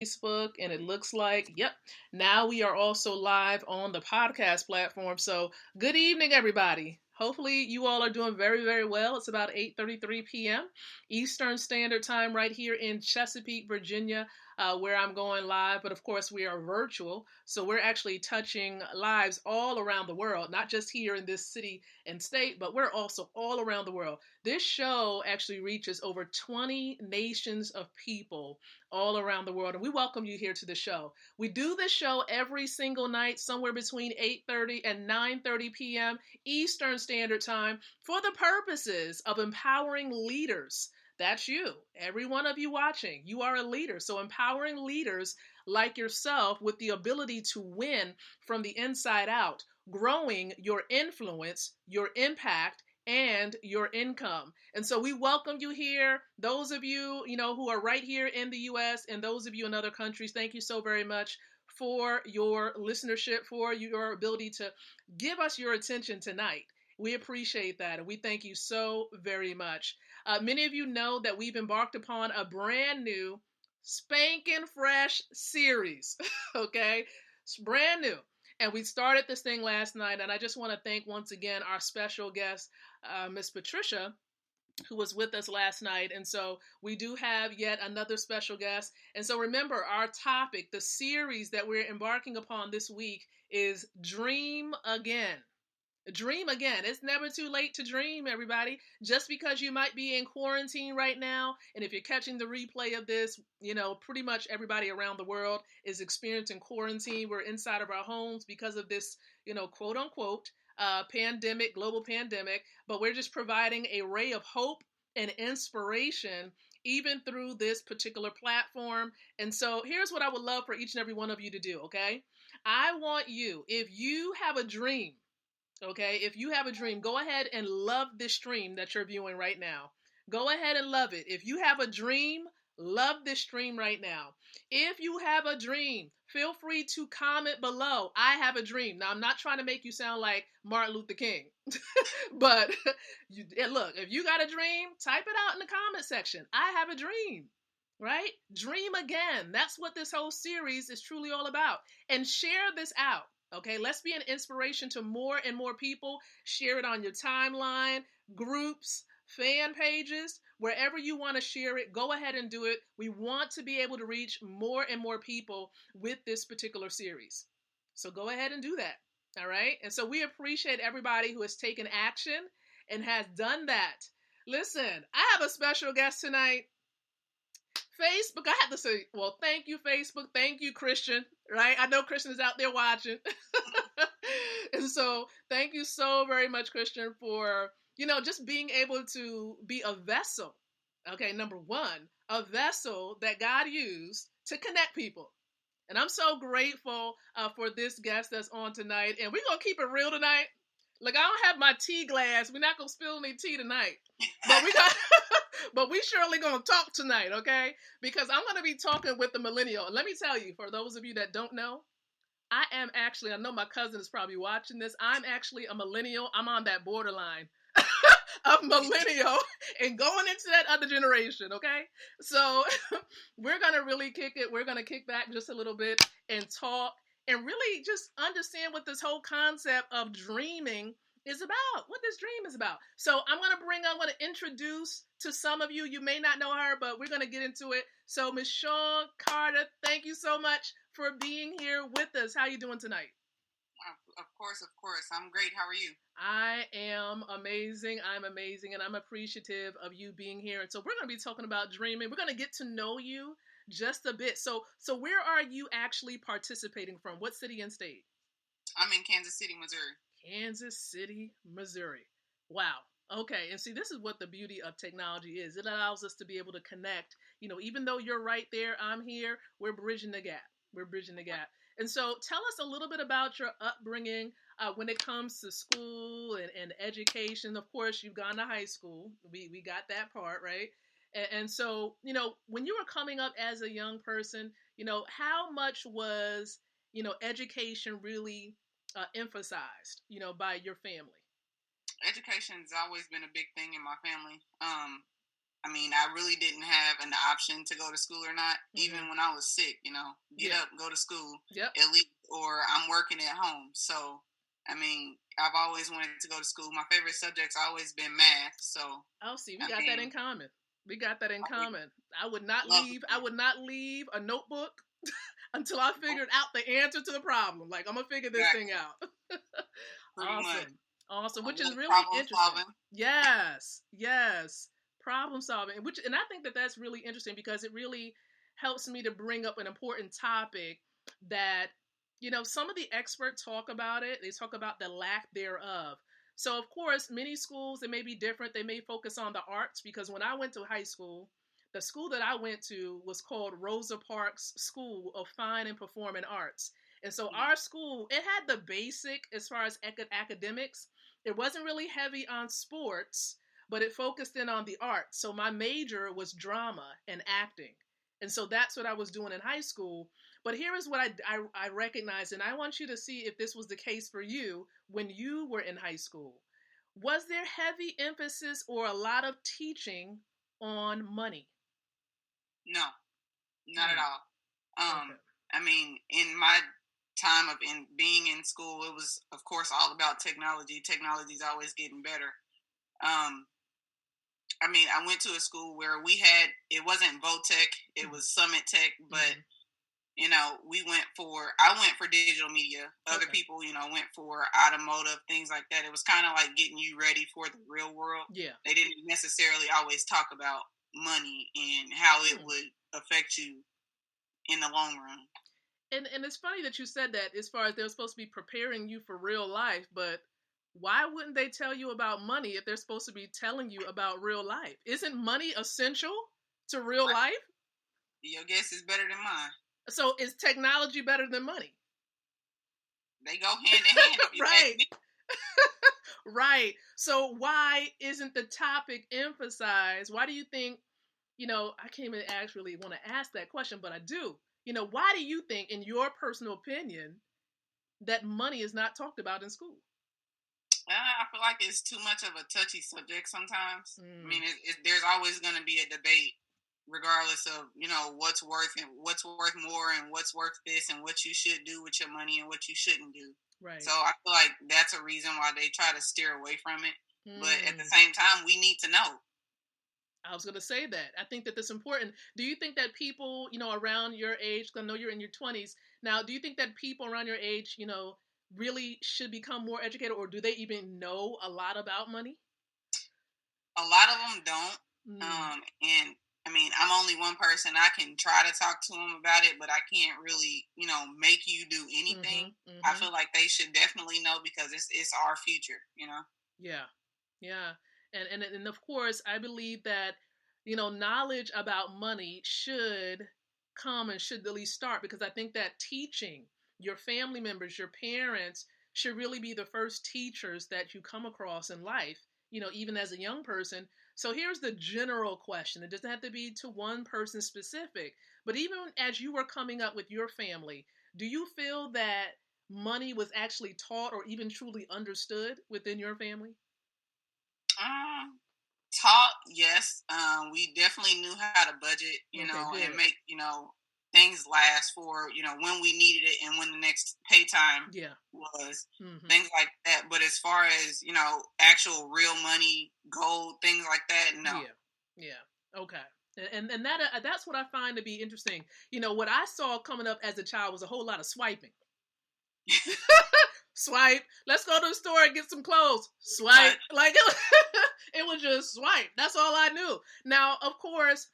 Facebook, and it looks like, yep, now we are also live on the podcast platform. So, good evening, everybody. Hopefully, you all are doing very, very well. It's about 8:33 p.m. Eastern Standard Time right here in Chesapeake, Virginia, where I'm going live. But of course, we are virtual. So, we're actually touching lives all around the world, not just here in this city and state, but we're also all around the world. This show actually reaches over 20 nations of people all around the world. And we welcome you here to the show. We do this show every single night, somewhere between 8:30 and 9:30 p.m. Eastern Standard Time for the purposes of empowering leaders. That's you. Every one of you watching, you are a leader. So empowering leaders like yourself with the ability to win from the inside out, growing your influence, your impact, and your income. And so we welcome you here. Those of you, who are right here in the US and those of you in other countries, thank you so very much for your listenership, for your ability to give us your attention tonight. We appreciate that, and we thank you so very much. Many of you know that we've embarked upon a brand new, spanking fresh series, okay? It's brand new. And we started this thing last night, and I just want to thank once again our special guest, Miss Patricia, who was with us last night. And so we do have yet another special guest. And so remember, our topic, the series that we're embarking upon this week is Dream Again. Dream again. It's never too late to dream, everybody. Just because you might be in quarantine right now, and if you're catching the replay of this, pretty much everybody around the world is experiencing quarantine. We're inside of our homes because of this, quote unquote, pandemic, global pandemic. But we're just providing a ray of hope and inspiration even through this particular platform. And so here's what I would love for each and every one of you to do, okay? I want you, if you have a dream, okay, if you have a dream, go ahead and love this stream that you're viewing right now. Go ahead and love it. If you have a dream, love this stream right now. If you have a dream, feel free to comment below. I have a dream. Now, I'm not trying to make you sound like Martin Luther King, but look, if you got a dream, type it out in the comment section. I have a dream. Right? Dream again. That's what this whole series is truly all about. And share this out. Okay, let's be an inspiration to more and more people. Share it on your timeline, groups, fan pages, wherever you want to share it. Go ahead and do it. We want to be able to reach more and more people with this particular series. So go ahead and do that. All right. And so we appreciate everybody who has taken action and has done that. Listen, I have a special guest tonight. Facebook, I have to say, well, thank you, Facebook. Thank you, Christian, right? I know Christian is out there watching. And so thank you so very much, Christian, for, just being able to be a vessel. Okay, number one, a vessel that God used to connect people. And I'm so grateful for this guest that's on tonight. And we're going to keep it real tonight. Look, I don't have my tea glass. We're not going to spill any tea tonight. But we got... But we surely gonna talk tonight, okay? Because I'm gonna be talking with the millennial. And let me tell you, for those of you that don't know, I know my cousin is probably watching this. I'm actually a millennial. I'm on that borderline of millennial and going into that other generation, okay? So we're gonna really kick it. We're gonna kick back just a little bit and talk and really just understand what this whole concept of dreaming is about, what this dream is about. So I'm going to introduce to some of you. You may not know her, but we're going to get into it. So Miss Shawnn Carter, thank you so much for being here with us. How are you doing tonight? Of course. I'm great. How are you? I am amazing. I'm amazing, and I'm appreciative of you being here. And so we're going to be talking about dreaming. We're going to get to know you just a bit. So where are you actually participating from? What city and state? I'm in Kansas City, Missouri. Kansas City, Missouri. Wow. Okay. And see, this is what the beauty of technology is. It allows us to be able to connect. Even though you're right there, I'm here, we're bridging the gap. And so tell us a little bit about your upbringing when it comes to school and education. Of course, you've gone to high school. We got that part, right? And so, when you were coming up as a young person, how much was, education really emphasized, by your family? Education's always been a big thing in my family. I mean, I really didn't have an option to go to school or not. Even when I was sick, get up, go to school, at least, or I'm working at home. So, I mean, I've always wanted to go to school. My favorite subject's always been math. So, see, we got that in common. We got that in common. I would not leave a notebook until I figured out the answer to the problem. Like, I'm gonna figure this thing out. Awesome. Which is really interesting. Solving. Yes. Problem solving. And I think that that's really interesting because it really helps me to bring up an important topic that, some of the experts talk about it. They talk about the lack thereof. So, of course, many schools, they may be different. They may focus on the arts because when I went to high school, the school that I went to was called Rosa Parks School of Fine and Performing Arts. And so our school, it had the basic as far as academics. It wasn't really heavy on sports, but it focused in on the arts. So my major was drama and acting. And so that's what I was doing in high school. But here is what I recognize, and I want you to see if this was the case for you when you were in high school. Was there heavy emphasis or a lot of teaching on money? No, not at all. I mean, in my time of being in school, it was, of course, all about technology. Technology is always getting better. I mean, I went to a school where it wasn't Votech, it was Summit Tech, but I went for digital media. Other people, went for automotive, things like that. It was kind of like getting you ready for the real world. Yeah. They didn't necessarily always talk about money and how it would affect you in the long run. And it's funny that you said that as far as they're supposed to be preparing you for real life, but why wouldn't they tell you about money if they're supposed to be telling you about real life? Isn't money essential to real life? Your guess is better than mine. So is technology better than money? They go hand in hand. Right. Right. So why isn't the topic emphasized? Why do you think, I can't even actually want to ask that question, but I do. Why do you think, in your personal opinion, that money is not talked about in school? I feel like it's too much of a touchy subject sometimes. I mean, there's always going to be a debate, regardless of what's worth more and what's worth this and what you should do with your money and what you shouldn't do. Right. So I feel like that's a reason why they try to steer away from it. But at the same time, we need to know. I was going to say that. I think that that's important. Do you think that people, around your age, because I know you're in your 20s now, do you think that people around your age, really should become more educated, or do they even know a lot about money? A lot of them don't. And I mean, I'm only one person. I can try to talk to them about it, but I can't really, make you do anything. I feel like they should definitely know because it's our future, Yeah. And of course, I believe that, knowledge about money should come and should at least start, because I think that teaching your family members, your parents, should really be the first teachers that you come across in life, even as a young person. So here's the general question. It doesn't have to be to one person specific, but even as you were coming up with your family, do you feel that money was actually taught or even truly understood within your family? Taught, yes. We definitely knew how to budget, and make, things last for, when we needed it and when the next pay time was, things like that. But as far as, actual real money, gold, things like that, no. Yeah. Okay. And that's what I find to be interesting. What I saw coming up as a child was a whole lot of swiping. Swipe. Let's go to the store and get some clothes. Swipe. Like it was just swipe. That's all I knew. Now, of course,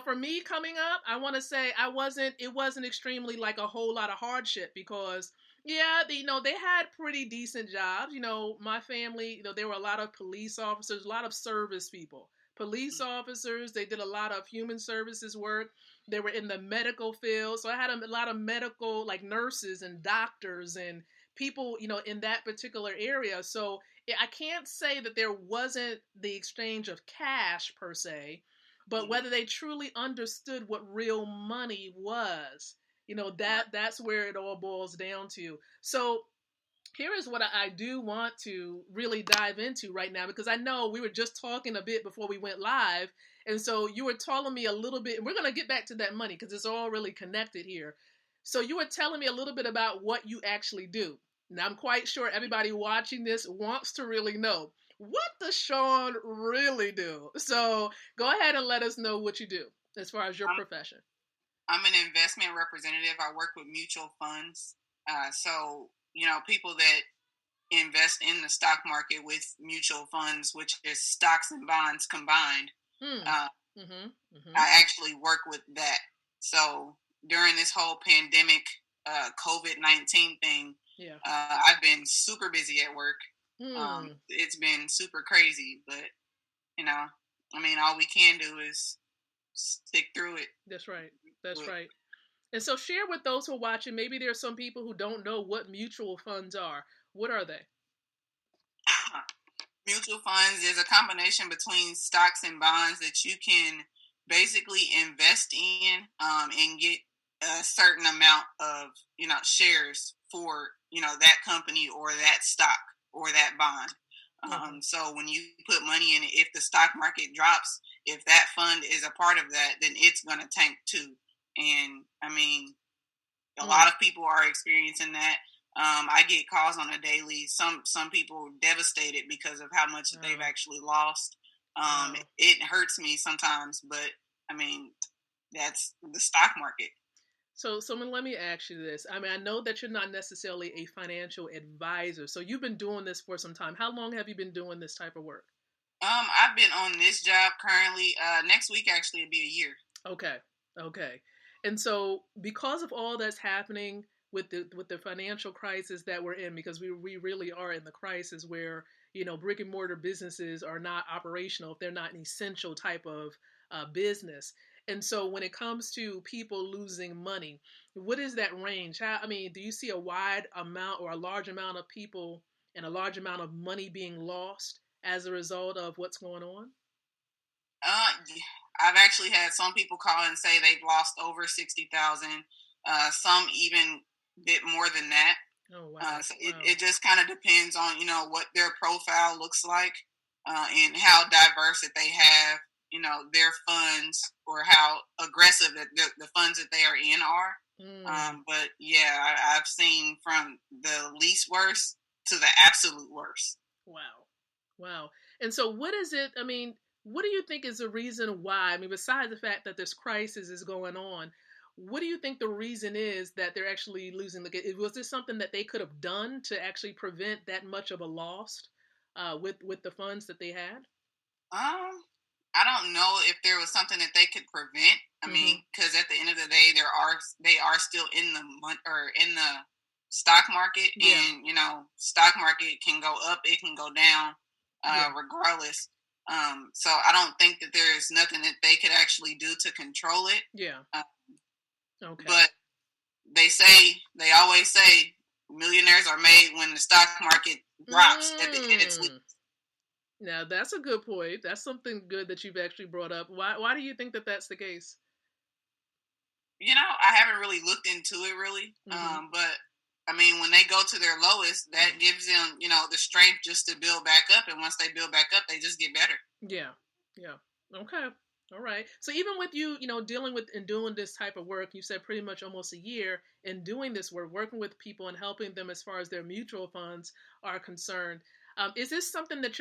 for me coming up, I want to say it wasn't extremely like a whole lot of hardship because they had pretty decent jobs. My family, there were a lot of police officers, a lot of service people. Police officers, they did a lot of human services work. They were in the medical field. So I had a lot of medical, like nurses and doctors and people, in that particular area. So I can't say that there wasn't the exchange of cash per se, but whether they truly understood what real money was, that's where it all boils down to. So here is what I do want to really dive into right now, because I know we were just talking a bit before we went live, And so you were telling me a little bit, and we're going to get back to that money because it's all really connected here. So you were telling me a little bit about what you actually do. Now, I'm quite sure everybody watching this wants to really know, what does Shawnn really do? So go ahead and let us know what you do as far as your profession. I'm an investment representative. I work with mutual funds. So, people that invest in the stock market with mutual funds, which is stocks and bonds combined. I actually work with that. So during this whole pandemic, COVID-19 thing, I've been super busy at work. It's been super crazy, but all we can do is stick through it. That's right. That's right. And so share with those who are watching, maybe there are some people who don't know what mutual funds are. What are they? Mutual funds is a combination between stocks and bonds that you can basically invest in and get a certain amount of shares for that company or that stock or that bond. So when you put money in it, if the stock market drops, if that fund is a part of that, then it's going to tank too. And a lot of people are experiencing that. I get calls on a daily. Some people devastated because of how much they've actually lost. It hurts me sometimes, but that's the stock market. So let me ask you this. I know that you're not necessarily a financial advisor. So you've been doing this for some time. How long have you been doing this type of work? I've been on this job currently. Next week actually it'll be a year. Okay. And so because of all that's happening with the financial crisis that we're in, because we really are in the crisis where, brick and mortar businesses are not operational if they're not an essential type of business. And so when it comes to people losing money, what is that range? Do you see a wide amount or a large amount of people and a large amount of money being lost as a result of what's going on? I've actually had some people call and say they've lost over 60,000. Some even bit more than that. Oh wow! So it just kind of depends on what their profile looks like and how diverse that they have their funds or how aggressive that the funds that they are in are. But yeah, I've seen from the least worst to the absolute worst. Wow. And so what is it? What do you think is the reason why? Besides the fact that this crisis is going on, what do you think the reason is that they're actually losing? Was this something that they could have done to actually prevent that much of a loss with the funds that they had? I don't know if there was something that they could prevent. Because at the end of the day, they are still in the stock market, and stock market can go up, it can go down, regardless. So I don't think that there's nothing that they could actually do to control it. Yeah. Okay. But they always say millionaires are made when the stock market drops at the end of its week. Now that's a good point. That's something good that you've actually brought up. Why do you think that that's the case? I haven't really looked into it really. But when they go to their lowest, that gives them, the strength just to build back up. And once they build back up, they just get better. Yeah. Okay. All right. So even with you, dealing with and doing this type of work, you said pretty much almost a year in doing this work, working with people and helping them as far as their mutual funds are concerned. Is this something that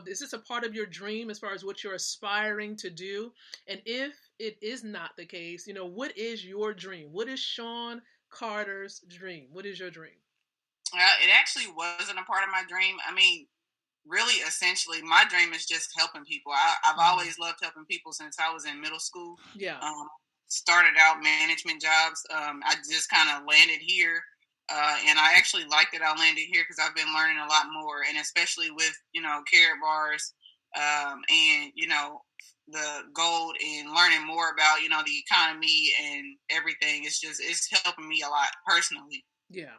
is this a part of your dream as far as what you're aspiring to do? And if it is not the case, what is your dream? What is Shawnn Carter's dream? What is your dream? It actually wasn't a part of my dream. Really, essentially, my dream is just helping people. I've always loved helping people since I was in middle school. Yeah. Started out management jobs. I just kind of landed here. And I actually like that I landed here because I've been learning a lot more, and especially with, carrot bars and, the gold and learning more about, the economy and everything. It's helping me a lot personally. Yeah.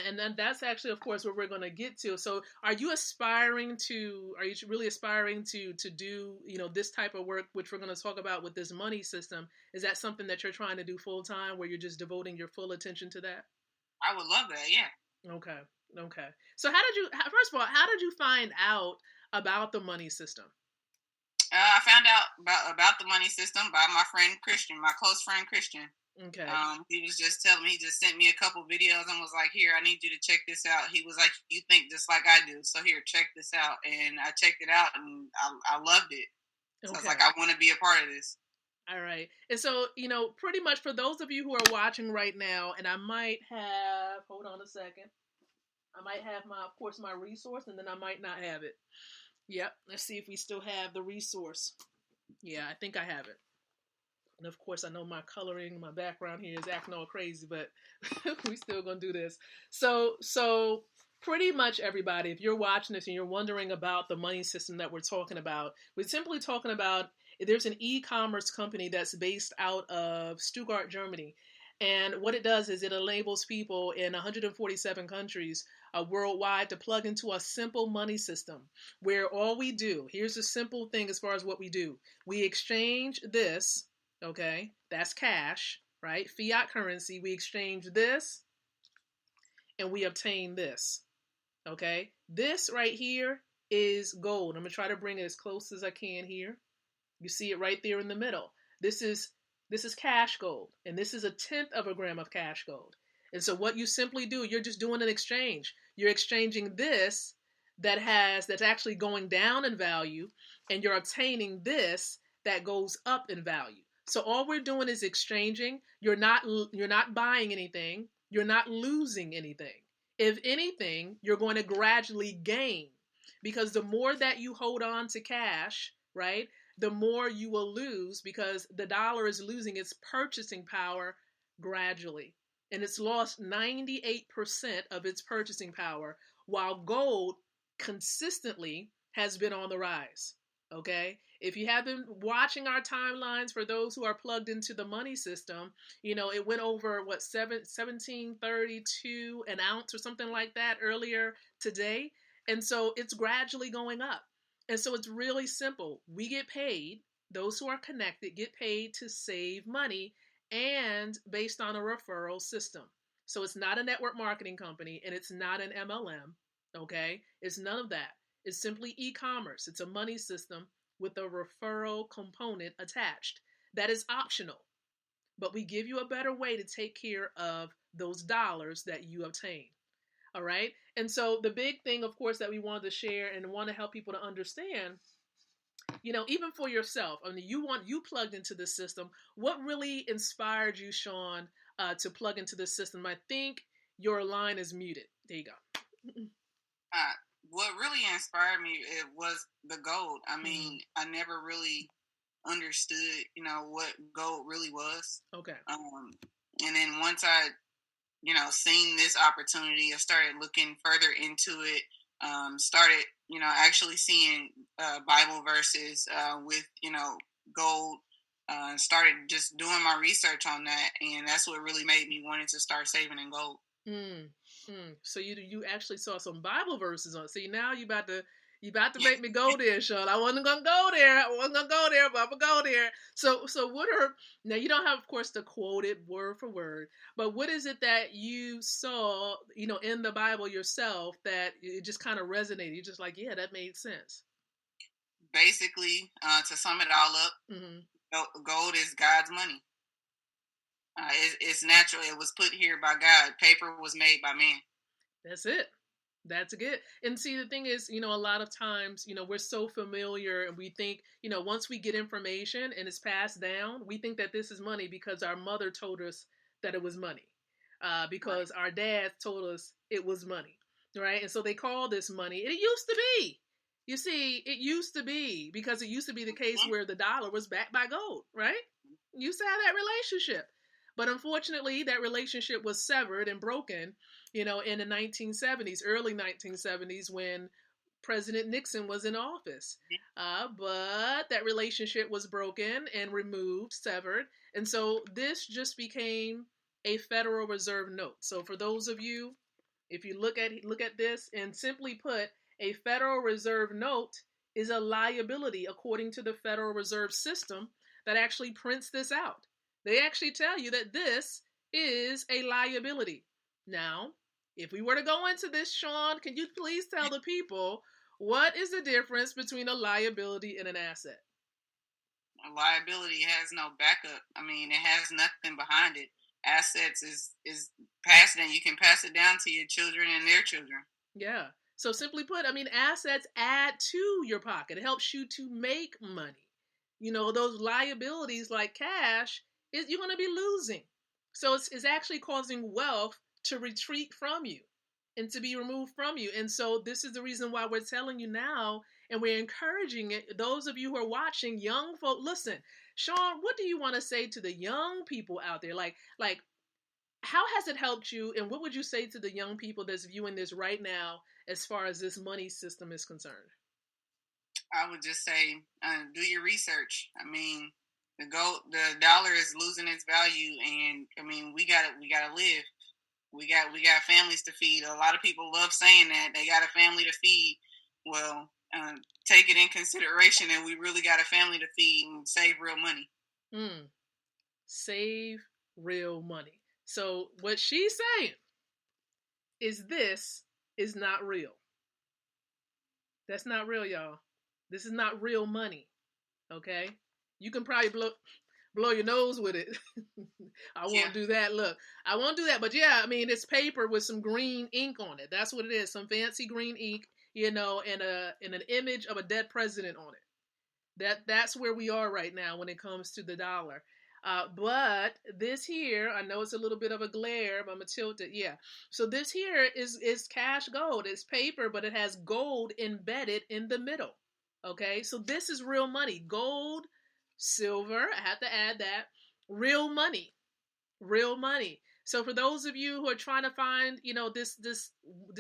And then that's actually, of course, what we're going to get to. So are you really aspiring to do, this type of work, which we're going to talk about with this money system? Is that something that you're trying to do full time where you're just devoting your full attention to that? I would love that. Yeah. Okay. So first of all, how did you find out about the money system? I found out about the money system by my friend Christian, my close friend Christian. Okay. He was just telling me, he just sent me a couple videos and was like, here, I need you to check this out. He was like, you think just like I do. So here, check this out. And I checked it out and I loved it. So I was like, I want to be a part of this. All right. And so, pretty much for those of you who are watching right now, and I might have, hold on a second. I might have my resource, and then I might not have it. Yep. Let's see if we still have the resource. Yeah, I think I have it. And of course, I know my coloring, my background here is acting all crazy, but we still gonna do this. So pretty much everybody, if you're watching this and you're wondering about the money system that we're talking about, we're simply talking about, there's an e-commerce company that's based out of Stuttgart, Germany. And what it does is it enables people in 147 countries worldwide to plug into a simple money system where all we do, here's a simple thing as far as what we do. We exchange this, okay, that's cash, right? Fiat currency. We exchange this and we obtain this, okay? This right here is gold. I'm going to try to bring it as close as I can here. You see it right there in the middle. This is cash gold, and this is 1/10 of a gram of cash gold. And so what you simply do, you're just doing an exchange. You're exchanging this that's actually going down in value, and you're obtaining this that goes up in value. So all we're doing is exchanging. You're not buying anything. You're not losing anything. If anything, you're going to gradually gain, because the more that you hold on to cash, right, the more you will lose, because the dollar is losing its purchasing power gradually. And it's lost 98% of its purchasing power, while gold consistently has been on the rise. Okay? If you have been watching our timelines, for those who are plugged into the money system, it went over, $17.32 an ounce or something like that earlier today. And so it's gradually going up. And so it's really simple. We get paid, those who are connected get paid to save money, and based on a referral system. So it's not a network marketing company, and it's not an MLM, okay? It's none of that. It's simply e-commerce. It's a money system with a referral component attached. That is optional, but we give you a better way to take care of those dollars that you obtain. All right. And so the big thing, of course, that we wanted to share and want to help people to understand, even for yourself, I mean, you plugged into this system. What really inspired you, Shawnn, to plug into this system? I think your line is muted. There you go. What really inspired me, it was the gold. I mean, I never really understood, what gold really was. Okay. And then once I seeing this opportunity, I started looking further into it. Started, actually seeing Bible verses with, gold. Started just doing my research on that, and that's what really made me wanting to start saving in gold. So you actually saw some Bible verses on. See, now you about to make me go there, Shawnn. I wasn't gonna go there. But I'm gonna go there. So what are, now, you don't have, of course, to quote it word for word, but what is it that you saw, in the Bible yourself, that it just kind of resonated? You're just like, yeah, that made sense. Basically, to sum it all up, gold is God's money. It's natural. It was put here by God. Paper was made by man. That's it. That's good. And see, the thing is, a lot of times, we're so familiar, and we think, once we get information and it's passed down, we think that this is money because our mother told us that it was money, because our dad told us it was money, right? And so they call this money. It used to be. You see, it used to be, because it used to be the case where the dollar was backed by gold, right? You used to have that relationship. But unfortunately, that relationship was severed and broken, in the 1970s, early 1970s, when President Nixon was in office. But that relationship was broken and removed, severed. And so this just became a Federal Reserve note. So for those of you, if you look at this, and simply put, a Federal Reserve note is a liability according to the Federal Reserve System that actually prints this out. They actually tell you that this is a liability. Now, if we were to go into this, Shawnn, can you please tell the people what is the difference between a liability and an asset? Liability has no backup. I mean, it has nothing behind it. Assets is passing, and you can pass it down to your children and their children. Yeah. So simply put, I mean, assets add to your pocket. It helps you to make money. You know, those liabilities like cash, you're going to be losing. So it's actually causing wealth to retreat from you and to be removed from you. And so this is the reason why we're telling you now, and we're encouraging it. Those of you who are watching, young folk, listen. Shawnn, what do you want to say to the young people out there? Like how has it helped you, and what would you say to the young people that's viewing this right now as far as this money system is concerned? I would just say, do your research. I mean, the dollar is losing its value, and I mean, we gotta live. We got families to feed. A lot of people love saying that they got a family to feed. Well, take it in consideration, and we really got a family to feed and save real money. Save real money. So what she's saying is this is not real. That's not real, y'all. This is not real money. Okay? You can probably blow your nose with it. I won't do that. Look, I won't do that. But yeah, I mean, it's paper with some green ink on it. That's what it is. Some fancy green ink, you know, and an image of a dead president on it. That's where we are right now when it comes to the dollar. But this here, I know it's a little bit of a glare, but I'm gonna tilt it. Yeah. So this here is cash gold. It's paper, but it has gold embedded in the middle. Okay. So this is real money. Gold, silver. I have to add that. Real money. Real money. So for those of you who are trying to find, you know, this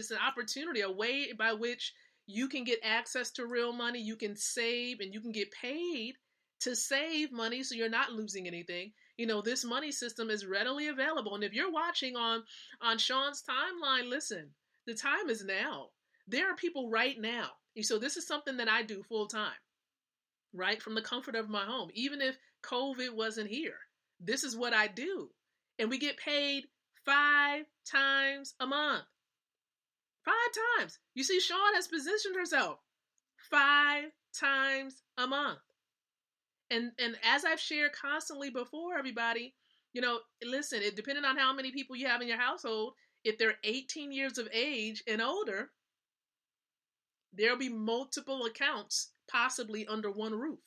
an opportunity, a way by which you can get access to real money, you can save and you can get paid to save money so you're not losing anything. You know, this money system is readily available. And if you're watching on Shawnn's timeline, listen, the time is now. There are people right now. So this is something that I do full time, right? From the comfort of my home. Even if COVID wasn't here, this is what I do. And we get paid 5 times a month. 5 times. You see, Shawnn has positioned herself 5 times a month. And as I've shared constantly before, everybody, you know, listen, it depending on how many people you have in your household, if they're 18 years of age and older, there'll be multiple accounts possibly under one roof.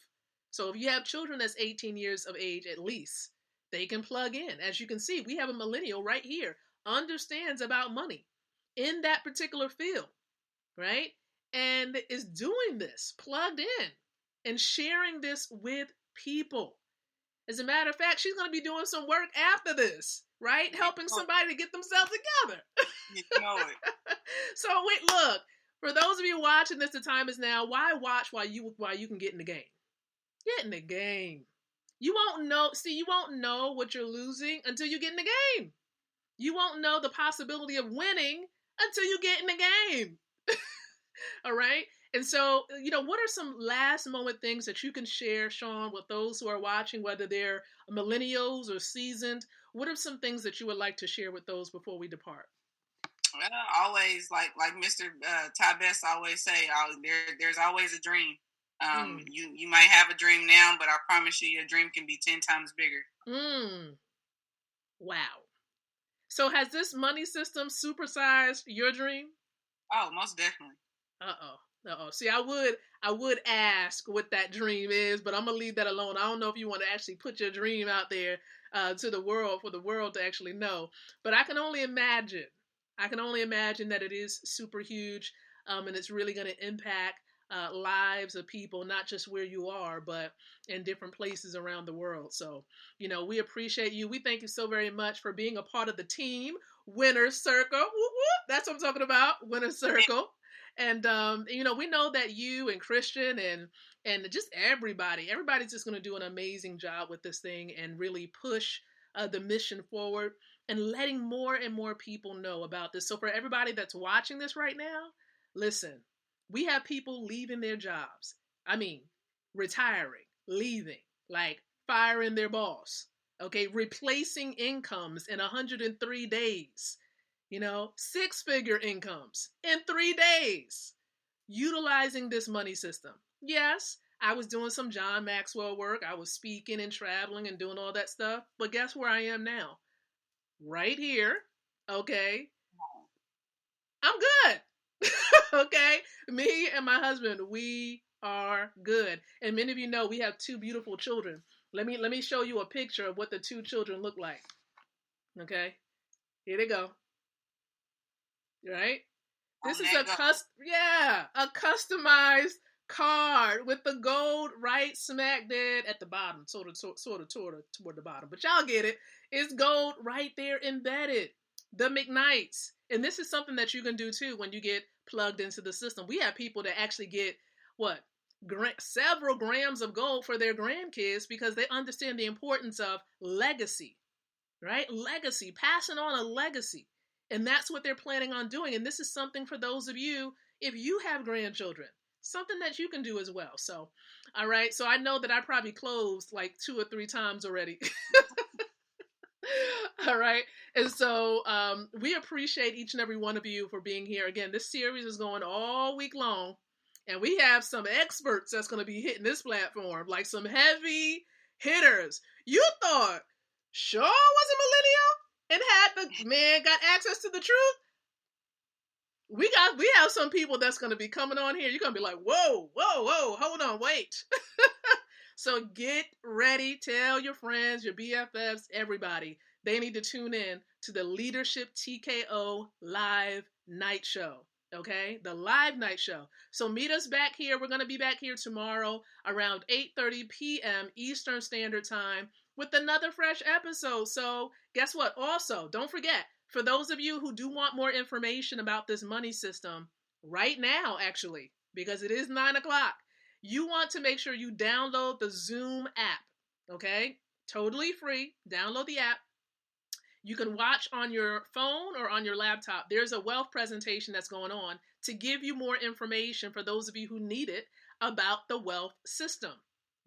So if you have children that's 18 years of age at least, they can plug in. As you can see, we have a millennial right here, understands about money in that particular field, right? And is doing this, plugged in, and sharing this with people. As a matter of fact, she's going to be doing some work after this, right? Helping somebody to get themselves together. You know it. So wait, look, for those of you watching this, the time is now. Why watch while you can get in the game? Get in the game. You won't know what you're losing until you get in the game. You won't know the possibility of winning until you get in the game. All right? And so, you know, what are some last moment things that you can share, Shawnn, with those who are watching, whether they're millennials or seasoned? What are some things that you would like to share with those before we depart? Well, always, like Mr. Ty Best always say, there's always a dream. You might have a dream now, but I promise you, your dream can be 10 times bigger. Wow. So has this money system supersized your dream? Oh, most definitely. Uh-oh. See, I would ask what that dream is, but I'm gonna leave that alone. I don't know if you want to actually put your dream out there to the world for the world to actually know. But I can only imagine. That it is super huge, and it's really going to impact lives of people, not just where you are, but in different places around the world. So, you know, we appreciate you. We thank you so very much for being a part of the team. Winner's Circle. Whoop, whoop. That's what I'm talking about. Winner's Circle. And, you know, we know that you and Christian and just everybody's just going to do an amazing job with this thing and really push the mission forward and letting more and more people know about this. So for everybody that's watching this right now, listen, we have people leaving their jobs. I mean, retiring, leaving, like firing their boss, okay, replacing incomes in 103 days. You know, 6-figure incomes in 3 days, utilizing this money system. Yes, I was doing some John Maxwell work. I was speaking and traveling and doing all that stuff. But guess where I am now? Right here. Okay. I'm good. Okay. Me and my husband, we are good. And many of you know we have 2 beautiful children. Let me show you a picture of what the 2 children look like. Okay. Here they go. Right? This is a customized card with the gold right smack dead at the bottom, sort of toward the bottom. But y'all get it. It's gold right there embedded. The McKnights. And this is something that you can do too when you get plugged into the system. We have people that actually get several grams of gold for their grandkids because they understand the importance of legacy, right? Legacy, passing on a legacy. And that's what they're planning on doing. And this is something for those of you, if you have grandchildren, something that you can do as well. So, all right. So I know that I probably closed like 2 or 3 times already. All right. And so we appreciate each and every one of you for being here. Again, this series is going all week long. And we have some experts that's going to be hitting this platform, like some heavy hitters. You thought Shawnn was a millennial and got access to the truth? We have some people that's going to be coming on here. You're going to be like, whoa, hold on, wait. So get ready. Tell your friends, your BFFs, everybody. They need to tune in to the Leadership TKO live night show. Okay? The live night show. So meet us back here. We're going to be back here tomorrow around 8:30 p.m. Eastern Standard Time with another fresh episode. So guess what? Also, don't forget, for those of you who do want more information about this money system right now, actually, because it is 9 o'clock, you want to make sure you download the Zoom app, okay? Totally free. Download the app. You can watch on your phone or on your laptop. There's a wealth presentation that's going on to give you more information for those of you who need it about the wealth system.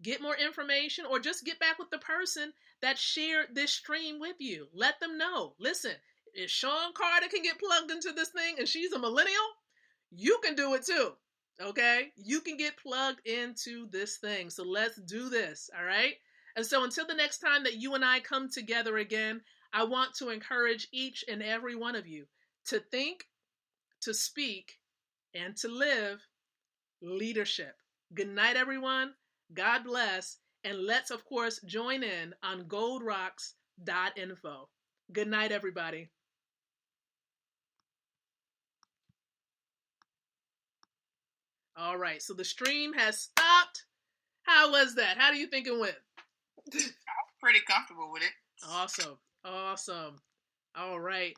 Get more information or just get back with the person that shared this stream with you. Let them know. Listen, if Shawnn Carter can get plugged into this thing and she's a millennial, you can do it too. Okay? You can get plugged into this thing. So let's do this. All right? And so until the next time that you and I come together again, I want to encourage each and every one of you to think, to speak, and to live leadership. Good night, everyone. God bless. And let's, of course, join in on goldrocks.info. Good night, everybody. All right. So the stream has stopped. How was that? How do you think it went? I'm pretty comfortable with it. Awesome. All right.